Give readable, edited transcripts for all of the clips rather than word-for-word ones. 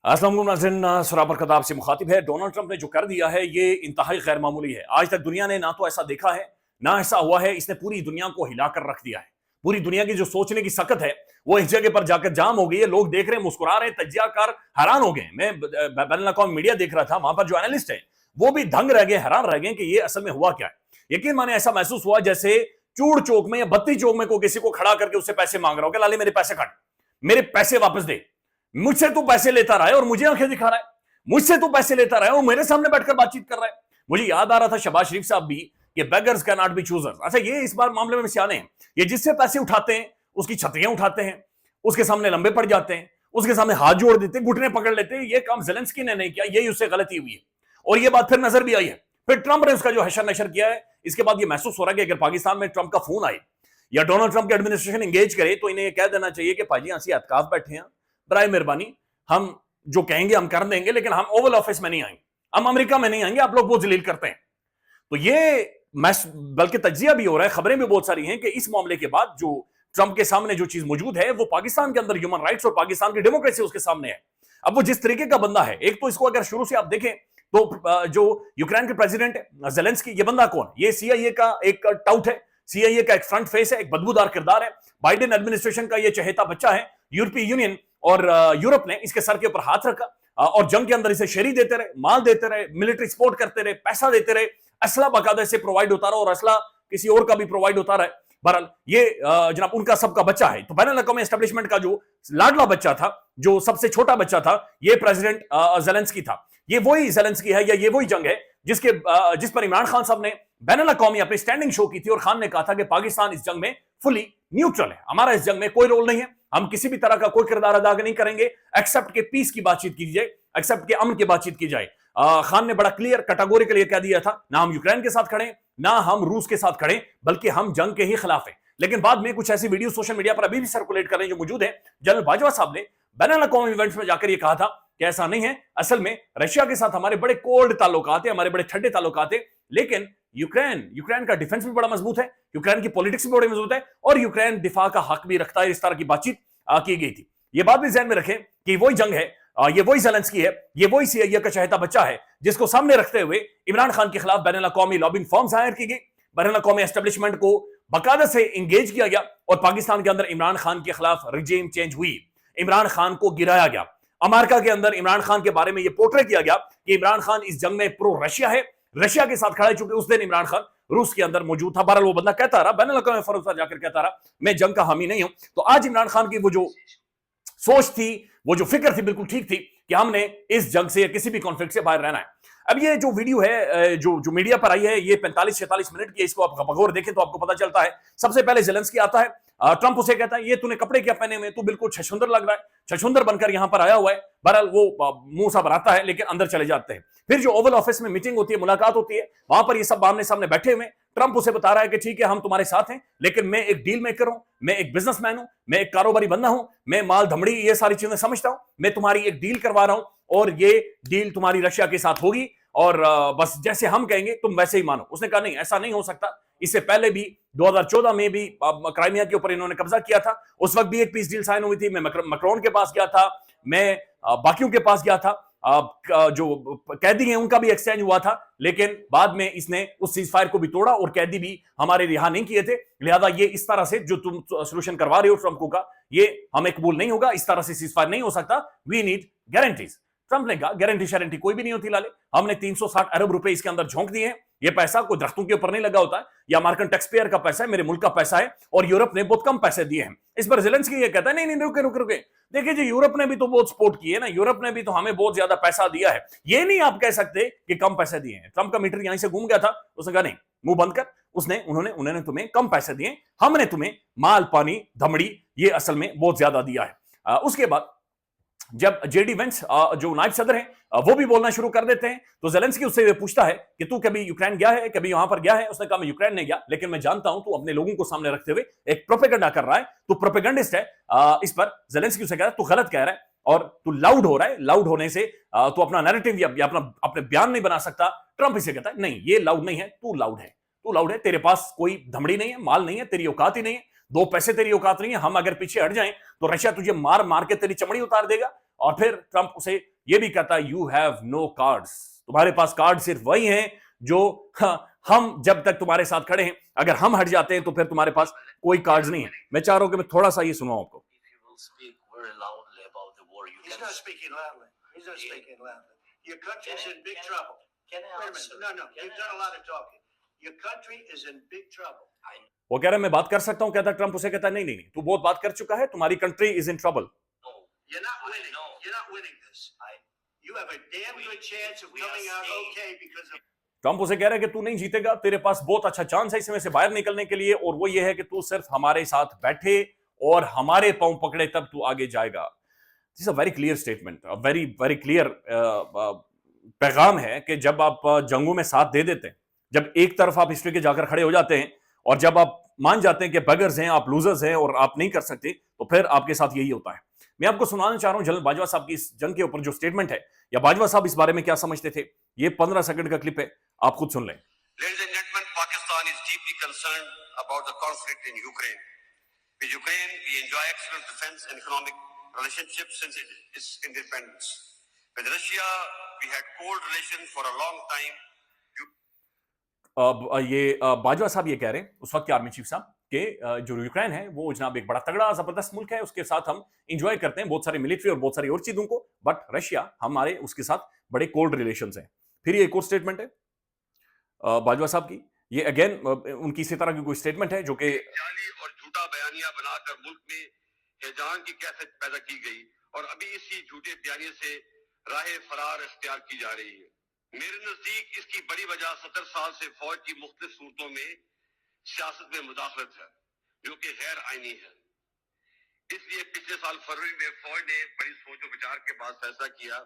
अस्सलाम वालेकुम नाज़रीन, सराबर खताब से मुखातिब है। डोनाल्ड ट्रंप ने जो कर दिया है ये इंतहाई गैर मामूली है। आज तक दुनिया ने ना तो ऐसा देखा है ना ऐसा हुआ है। इसने पूरी दुनिया को हिलाकर रख दिया है। पूरी दुनिया की जो सोचने की सकत है वो इस जगह पर जाकर जाम हो गई है। लोग देख रहे हैं, मुस्कुरा रहे हैं, तजियाकार हैरान हो गए। मैं बैनुल अक़वामी मीडिया देख रहा था, वहां पर जो एनालिस्ट है वो भी दंग रह गए, हैरान रह गए कि ये असल में हुआ क्या है। यकीन माने ऐसा महसूस हुआ जैसे चूड़ चौक में या बत्ती चौक में कोई किसी को खड़ा करके उससे पैसे मांग रहा हो कि लाले मेरे पैसे काट, मेरे पैसे वापस दे। मुझसे तो पैसे लेता रहा है और मुझे आंखें दिखा रहा है। मुझसे तो पैसे लेता रहा है और मेरे सामने बैठकर बातचीत कर रहा है। मुझे याद आ रहा था शहबाज शरीफ साहब भी, ये beggars can not be choosers. अच्छा, ये इस बार मामले में सियाने हैं। ये जिससे पैसे उठाते हैं उसकी छतरियां उठाते हैं, उसके सामने लंबे पड़ जाते हैं, उसके सामने हाथ जोड़ देते हैं, घुटने पकड़ लेते हैं। ये काम ज़ेलेंस्की ने नहीं किया, यही उससे गलती हुई है। और ये बात फिर नजर भी आई है। फिर ट्रंप ने उसका जो हशर नशर किया है, इसके बाद ये महसूस हो रहा है कि अगर पाकिस्तान में ट्रंप का फोन आए या डोनाल्ड ट्रंप की एडमिनिस्ट्रेशन एंगेज करे तो इन्हें कह देना चाहिए कि भाजी हंसी अतकाफ बैठे हैं, बराए मेहरबानी हम जो कहेंगे हम कर देंगे, लेकिन हम ओवल ऑफिस में नहीं आएंगे, हम अमेरिका में नहीं आएंगे, आप लोग बहुत जलील करते हैं। तो ये बल्कि तज्जिया भी हो रहा है, खबरें भी बहुत सारी हैं कि इस मामले के बाद जो ट्रंप के सामने जो चीज मौजूद है वो पाकिस्तान के अंदर ह्यूमन राइट्स और पाकिस्तान की डेमोक्रेसी उसके सामने है। अब वो जिस तरीके का बंदा है, एक तो इसको अगर शुरू से आप देखें तो जो यूक्रेन के प्रेसिडेंट ज़ेलेंस्की, ये बंदा कौन, ये सीआईए का एक टाउट है, सीआईए का एक फ्रंट फेस है, एक बदबूदार किरदार है, बाइडेन एडमिनिस्ट्रेशन का ये चहेता बच्चा है। यूरोपीय यूनियन और यूरोप ने इसके सर के ऊपर हाथ रखा और जंग के अंदर इसे शेरी देते रहे, माल देते रहे, मिलिट्री सपोर्ट करते रहे, पैसा देते रहे, असला बाकायदा से प्रोवाइड होता रहा और असला किसी और का भी प्रोवाइड होता रहा। बहरहाल ये जनाब उनका सबका बच्चा है। तो बैनुल अक़वामी एस्टेब्लिशमेंट का जो लाडला बच्चा था, जो सबसे छोटा बच्चा था, ये प्रेसिडेंट ज़ेलेंस्की था। ये वही ज़ेलेंस्की है या ये वही जंग है जिस पर इमरान खान साहब ने बैनुल अक़वामी अपनी स्टैंडिंग शो की थी और खान ने कहा था कि पाकिस्तान इस जंग में फुली न्यूट्रल है, हमारा इस जंग में कोई रोल नहीं है, हम किसी भी तरह का कोई किरदार अदा नहीं करेंगे, एक्सेप्ट के पीस की बातचीत की जाए, एक्सेप्ट के अमन की बातचीत की जाए। खान ने बड़ा क्लियर कैटेगोरिकली कह दिया था, ना हम यूक्रेन के साथ खड़े, ना हम रूस के साथ खड़े, बल्कि हम जंग के ही खिलाफ हैं। लेकिन बाद में कुछ ऐसी वीडियो सोशल मीडिया पर अभी भी सर्कुलेट कर रहे हैं जो मौजूद है। जनरल बाजवा साहब ने बैनुल अक़वामी इवेंट्स में जाकर यह कहा था कि ऐसा नहीं है, असल में रशिया के साथ हमारे बड़े कोल्ड ताल्लुकात है, हमारे बड़े ठंडे ताल्लुकात है, लेकिन यूक्रेन का डिफेंस भी बड़ा मजबूत है, यूक्रेन की पॉलिटिक्स भी बड़ी मजबूत है और यूक्रेन दिफा का हक भी रखता है। इस तरह की बातचीत की गई थी। ये बात भी ध्यान में रखें कि वही जंग है, ये वही ज़ेलेंस्की है, ये वही सीआईए का चहेता बच्चा है जिसको सामने रखते हुए इमरान खान के खिलाफ बैनुल अक़वामी लॉबिंग फर्म्स हायर की गई, बैनुल अक़वामी एस्टेब्लिशमेंट को बाकायदा से इंगेज किया गया और पाकिस्तान के अंदर इमरान खान के खिलाफ रिजीम चेंज हुई, इमरान खान को गिराया गया। अमेरिका के अंदर इमरान खान के बारे में यह पोर्ट्रे किया गया कि इमरान खान इस जंग में प्रो रशिया है, रशिया के साथ खड़ा है, चूंकि उस दिन इमरान खान रूस के अंदर मौजूद था। बहरहाल वो बंदा कहता रहा, बैनुल अक़वामी फोरम पर जाकर कहता रहा मैं जंग का हामी नहीं हूं। तो आज इमरान खान की वो जो सोच थी, वो जो फिक्र थी, बिल्कुल ठीक थी कि हमने इस जंग से या किसी भी कॉन्फ्लिक्ट से बाहर रहना है। अब ये जो वीडियो है जो मीडिया पर आई है, ये 45-46 मिनट की है। इसको आप बगौर देखें तो आपको पता चलता है। सबसे पहले ज़ेलेंस्की आता है, ट्रंप उसे कहता है ये तूने कपड़े क्या पहने हुए, तू बिल्कुल छछूंदर लग रहा है, छछूंदर बनकर यहां पर आया हुआ है। बहरहाल वो मुंह सा बनाता है लेकिन अंदर चले जाते हैं। फिर जो ओवल ऑफिस में मीटिंग होती है, मुलाकात होती है, वहां पर ये सब आमने सामने बैठे हुए। ट्रंप उसे बता रहा है कि ठीक है हम तुम्हारे साथ हैं, लेकिन मैं एक डील मेकर हूं, मैं एक बिजनेसमैन हूं, मैं एक कारोबारी बंदा हूं, मैं माल धमड़ी ये सारी चीजें समझता हूं, मैं तुम्हारी एक डील करवा रहा हूं और ये डील तुम्हारी रशिया के साथ होगी और बस जैसे हम कहेंगे तुम वैसे ही मानो। उसने कहा नहीं, ऐसा नहीं हो सकता। इससे पहले भी 2014 में भी क्राइमिया के ऊपर इन्होंने कब्जा किया था, उस वक्त भी एक पीस डील साइन हुई थी। मैं मैक्रोन के पास गया था, मैं बाकियों के पास गया था, जो कैदी हैं उनका भी एक्सचेंज हुआ था, लेकिन बाद में इसने उस सीज फायर को भी तोड़ा और कैदी भी हमारे रिहा नहीं किए थे। लिहाजा ये इस तरह से जो तुम सोल्यूशन करवा रहे हो ट्रंप को का, ये हमें कबूल नहीं होगा, इस तरह से सीज फायर नहीं हो सकता, वी नीड गारंटीज। ट्रंप ने कहा गारंटी शारंटी कोई भी नहीं होती लाले, हमने 360 अरब रुपए इसके अंदर झोंक दिए हैं। ये पैसा कोई दरख्तों के ऊपर नहीं लगा होता है, या अमेरिकन टैक्स पेयर का पैसा है, मेरे मुल्क का पैसा है और यूरोप ने बहुत कम पैसे दिए हैं। इस पर ज़ेलेंस्की ये कहता है नहीं नहीं रुके रुके रुके, देखिए जी यूरोप ने भी तो बहुत सपोर्ट की है ना, यूरोप ने भी तो हमें बहुत ज्यादा पैसा दिया है, ये नहीं आप कह सकते कि कम पैसे दिए हैं। ट्रंप का मीटर यहीं से घूम गया था, उसने कहा नहीं मुंह बंद कर, उन्होंने तुम्हें कम पैसे दिए, हमने तुम्हें माल पानी धमड़ी ये असल में बहुत ज्यादा दिया है। उसके बाद जब जेडी वेंस जो नायब सदर हैं वो भी बोलना शुरू कर देते हैं, तो ज़ेलेंस्की उससे पूछता है कि तू कभी यूक्रेन गया है, कभी वहां पर गया है। उसने कहा मैं यूक्रेन नहीं गया, लेकिन मैं जानता हूं तू अपने लोगों को सामने रखते हुए एक प्रोपेगेंडा कर रहा है, तू प्रोपेगेंडिस्ट है। इस पर ज़ेलेंस्की उसे कह रहा है तू गलत कह रहा है और तू लाउड हो रहा है, लाउड होने से तू अपना नैरेटिव या अपने बयान नहीं बना सकता। ट्रंप इसे कहता है नहीं ये लाउड नहीं है, तू लाउड है, तू लाउड है, तेरे पास कोई धमड़ी नहीं है, माल नहीं है, तेरी औकात ही नहीं है, दो पैसे तेरी औकात नहीं है। हम अगर पीछे हट जाएं तो रशिया तुझे मार मार के तेरी चमड़ी उतार देगा। और फिर ट्रंप उसे ये भी कहता है यू हैव नो कार्ड्स, तुम्हारे पास कार्ड सिर्फ वही हैं जो हम जब तक तुम्हारे साथ खड़े हैं, अगर हम हट जाते हैं तो फिर तुम्हारे पास कोई कार्ड्स नहीं है। मैं चाह रहा हूं कि मैं थोड़ा सा ये सुनाऊं आपको। Your country is in big trouble. Wait a minute. No, you've done a lot of talking. Your country is in big trouble. वो कह रहा है मैं बात कर सकता हूं, कहता ट्रंप उसे कहता नहीं नहीं नहीं, तू बहुत बात कर चुका है, तुम्हारी country is in trouble. You're not winning. You're not winning this. You have a damn good chance of coming out okay because of. Trump उसे कह रहा है कि तू नहीं जीतेगा, तेरे पास बहुत अच्छा चांस है इसमें से बाहर निकलने के लिए, और वो ये है कि तू सिर्फ हमारे साथ बैठे और हमारे पांव पकड़े तब तू आगे जाएगा। This a very clear statement, very very clear पैगाम है कि जब आप जंगों में साथ दे देते हैं, जब एक तरफ आप हिस्ट्री के जाकर खड़े हो जाते हैं और जब आप मान जाते हैं कि बगर्स हैं, आप लूजर्स हैं और आप नहीं कर सकते, तो फिर आपके साथ यही होता है। मैं आपको सुनाना चाह रहा हूं जनरल बाजवा साहब की इस जंग के ऊपर जो स्टेटमेंट है, या बाजवा साहब इस बारे में क्या समझते थे। ये 15 सेकंड का क्लिप है, आप खुद सुन लें। Ladies and gentlemen, Pakistan is deeply concerned about the conflict in Ukraine. With Ukraine, we enjoy excellent defense and economic relationships since its independence. With Russia, we had cold relations for a long time. ये बाजवा साहब ये कह रहे हैं, उस वक्त के army chief साहब, कि जो यूक्रेन है वो जनाब एक बड़ा तगड़ा जबरदस्त मुल्क है, उसके साथ हम इंजॉय करते हैं बहुत सारी मिलिट्री और बहुत सारी और चीजों को, बट रशिया हमारे उसके साथ बड़े कोल्ड रिलेशंस हैं। फिर ये एक और स्टेटमेंट है बाजवा साहब की, ये अगेन उनकी इसी तरह की कोई स्टेटमेंट है जो कि जाली और झूठा बयानिया बनाकर मुल्क में हैजान की कैफियत पैदा की गई और अभी इसी झूठे बयानिए से राह फरार इख्तियार की जा रही है। मेरे नजदीक इसकी बड़ी वजह 70 साल से फौज की मुख्तलिफ सूरतों में सियासत में मुदाखलत है, जो कि गैर आईनी है। इसलिए पिछले साल फरवरी में फौज ने बड़ी सोच और विचार के बाद फैसला किया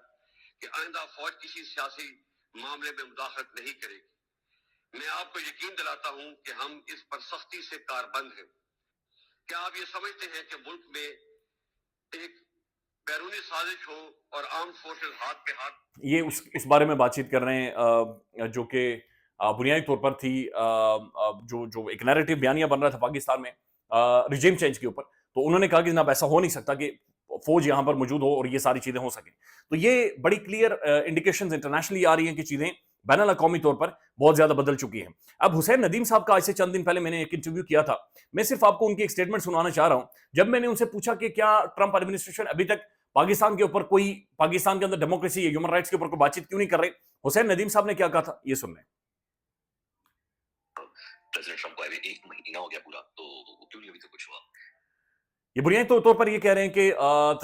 कि आइंदा फौज किसी सियासी मामले में मुदाखलत नहीं करेगी। मैं आपको यकीन दिलाता हूं कि हम इस पर सख्ती से कारबंद हैं। क्या आप ये समझते हैं कि मुल्क में एक बैरूनी साजिश हो और आर्म फोर्सेस हाथ पे हाथ, ये उस बारे में बातचीत कर रहे हैं जो कि बुनियादी तौर पर थी, जो एक नैरेटिव बयानिया बन रहा था पाकिस्तान में रिजीम चेंज के ऊपर, तो उन्होंने कहा कि जनाब ऐसा हो नहीं सकता कि फौज यहां पर मौजूद हो और ये सारी चीजें हो सके। तो ये बड़ी क्लियर इंडिकेशंस इंटरनेशनली आ रही हैं कि चीजें बैनुल अक़वामी तौर पर बहुत ज्यादा बदल चुकी हैं। अब हुसैन नदीम साहब का आज से चंद दिन पहले मैंने एक इंटरव्यू किया था, मैं सिर्फ आपको उनकी एक स्टेटमेंट सुनाना चाह रहा हूं। जब मैंने उनसे पूछा कि क्या ट्रंप एडमिनिस्ट्रेशन अभी तक पाकिस्तान के ऊपर कोई, पाकिस्तान के अंदर डेमोक्रेसी या ह्यूमन राइट्स के ऊपर कोई बातचीत क्यों नहीं कर रहे, हुसैन नदीम साहब ने क्या कहा था, ये सुन लें। प्रेसिडेंट ट्रंप को अभी 1 महीना हो गया पूरा, तो क्यों नहीं अभी तक कुछ हुआ? ये बुनियादी तौर पर ये कह रहे हैं कि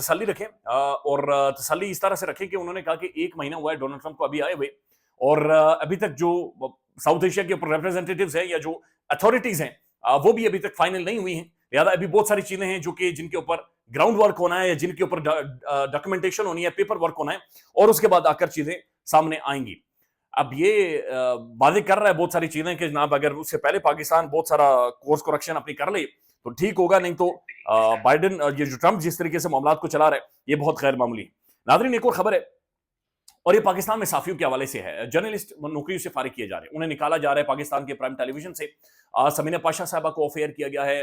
तसल्ली रखें, और तसल्ली इस तरह से रखें कि उन्होंने कहा कि 1 महीना हुआ है डोनाल्ड ट्रंप को अभी आए हुए, और अभी तक जो साउथ एशिया के ऊपर रिप्रेजेंटेटिव्स हैं या जो अथॉरिटीज हैं वो भी अभी तक फाइनल नहीं हुई हैं। लिहाजा अभी बहुत सारी चीजें हैं जो कि जिनके ऊपर ग्राउंड वर्क होना है या जिनके ऊपर डॉक्यूमेंटेशन होनी है, पेपर वर्क होना है, और उसके बाद आकर चीजें सामने आएंगी। अब ये वादे कर रहा है बहुत सारी चीजें कि जनाब अगर उससे पहले पाकिस्तान बहुत सारा कोर्स करेक्शन अपनी कर ले तो ठीक होगा, नहीं तो बाइडेन, ये जो ट्रंप जिस तरीके से मामलात को चला रहा है ये बहुत गैर मामूली है। नाज़रीन, एक और खबर है, और ये पाकिस्तान में साफियों के हवाले से है। जर्नलिस्ट नौकरियों से फारिग किए जा रहे हैं, उन्हें निकाला जा रहा है पाकिस्तान के प्राइम टेलीविजन से। समीना पाशा साहबा को ऑफ एयर किया गया है,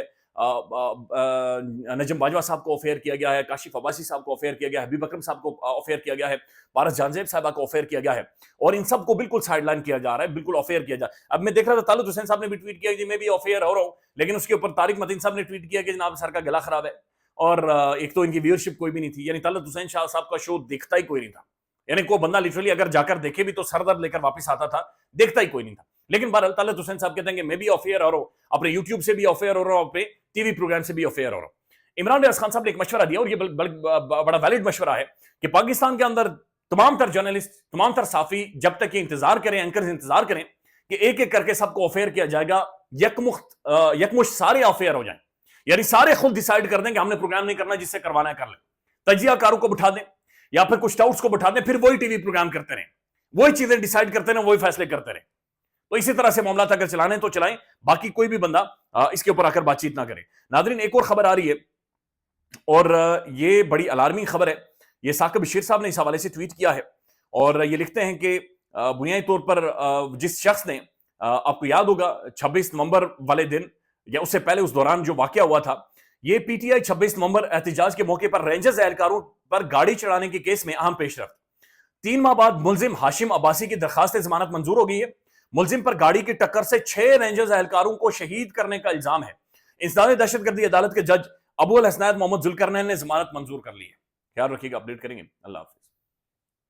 नजम बाजवा साहब को ऑफ एयर किया गया है, काशिफ अब्बासी साहब को ऑफ एयर किया गया है, हबीब अकरम साहब को ऑफ एयर किया गया है, पारस जानजेब साहबा को ऑफ एयर किया गया है, और इन सबको बिल्कुल साइडलाइन किया जा रहा है, बिल्कुल ऑफ एयर किया जा रहा है। अब मैं देख रहा था तालिब हुसैन साहब ने भी ट्वीट किया कि मैं भी ऑफ एयर हो रहा हूं, लेकिन उसके ऊपर तारिक मतीन साहब ने ट्वीट किया कि जनाब सर का गला खराब है, और एक तो इनकी व्यूअरशिप कोई भी नहीं थी, यानी तालिब हुसैन शाह साहब का शो देखता ही कोई नहीं था, यानी कोई बंदा लिटरली अगर जाकर देखे भी तो सरदर्द लेकर वापस आता था, देखता ही कोई नहीं था। लेकिन बहरहाल तालिब हुसैन साहब कहते हैं कि मैं भी ऑफ एयर हो रहा हूं, अपने यूट्यूब से भी ऑफ एयर हो रहा हूं, अपने टीवी प्रोग्राम से भी ऑफ एयर हो रहा हूं। इमरान रियाज खान साहब ने एक मशवरा दिया, और ये बड़ा वैलिड मशवरा है कि पाकिस्तान के अंदर तमाम तर जर्नलिस्ट, तमाम तर साफी जब तक ये इंतजार करें, एंकर्स इंतजार करें कि एक एक करके सबको ऑफ एयर किया जाएगा, यकमुश्त सारे ऑफ एयर हो जाएं, यानी सारे खुद डिसाइड कर दें कि हमने प्रोग्राम नहीं करना, जिससे करवाना है कर लें, तजियाकारों को बिठा दें या फिर कुछ टाउट्स को बिठा दें, फिर वही टीवी प्रोग्राम करते रहें, वही चीजें डिसाइड करते रहें, वही फैसले करते रहें। तो इसी तरह से मामला अगर चलाने तो चलाएं, बाकी कोई भी बंदा इसके ऊपर आकर बातचीत ना करे। नादरीन, एक और खबर आ रही है, और ये बड़ी अलार्मिंग खबर है। ये साकिब बशीर साहब ने इस हवाले से ट्वीट किया है, और ये लिखते हैं कि बुनियादी तौर पर जिस शख्स ने, आपको याद होगा 26 नवंबर वाले दिन या उससे पहले उस दौरान जो वाकया हुआ था, ये पीटीआई 26 नवंबर एहतजाज के मौके पर रेंजर्स एहलकारों पर गाड़ी चढ़ाने के केस में अहम पेशरफ्त, 3 माह बाद मुलजिम हाशिम अब्बासी की दरखास्त जमानत मंजूर हो गई है। मुलजिम पर गाड़ी की टक्कर से 6 रेंजर्स एहलकारों को शहीद करने का इल्जाम है। इंसदाद दहशतगर्दी अदालत के जज अबू अल हसनैन मोहम्मद जुल्करनैन ने जमानत मंजूर कर ली है। ख्याल रखिएगा, अपडेट करेंगे। अल्लाह हाफिज।